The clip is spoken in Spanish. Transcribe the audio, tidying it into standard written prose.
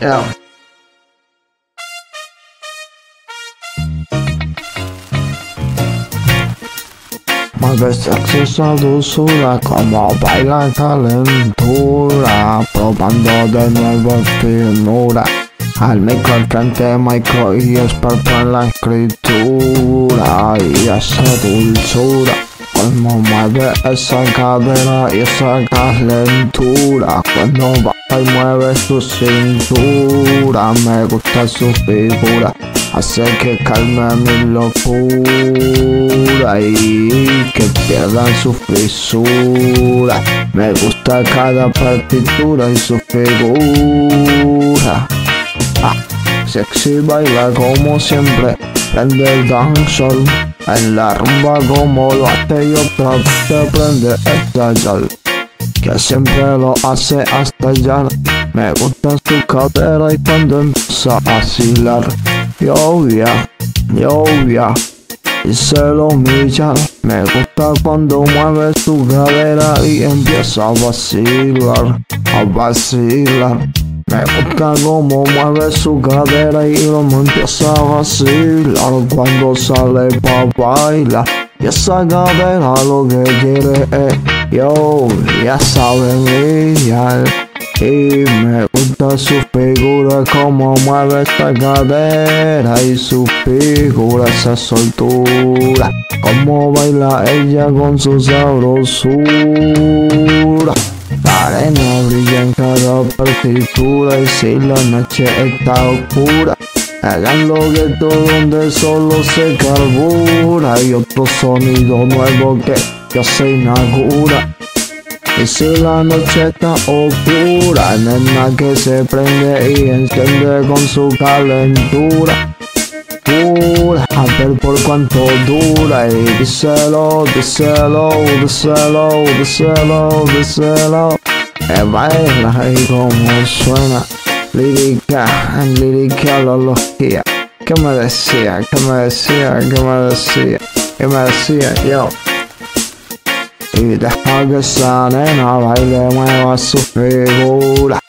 Yeah. Mueve sexy esa dulzura, como baila calentura, probando de nuevo finura. Al micro al frente, micro y experto en la escritura. Y esa dulzura, como mueve esa cadera y esa calentura. Cuando baila y mueve su cintura, me gusta su figura, hace que calme mi locura y que pierdan su fisura. Me gusta cada partitura y su figura. Sexy baila como siempre, prende el dancehall. En la rumba como lo hace y otra vez se prende estallar, que siempre lo hace hasta estallar. Me gusta su cadera y cuando empieza a vacilar, llovia, y se lo humilla. Me gusta cuando mueve su cadera y empieza a vacilar, Me gusta como mueve su cadera y como empieza a vacilar cuando sale pa' bailar. Y esa cadera lo que quiere es ya saben brillar. Y me gusta su figura, como mueve esta cadera y su figura, esa soltura, como baila ella con su sabrosura. La arena brilla en cada partitura y si la noche está oscura, hagan lo que todo donde solo se carbura y otro sonido nuevo que ya se inaugura. Y si la noche está oscura, nena que se prende y enciende con su calentura pura, a ver por cuánto dura. Y díselo, baila y como suena, liricalología. ¿Qué me decía? Yo. Y deja que esa nena baile, mueva su figura.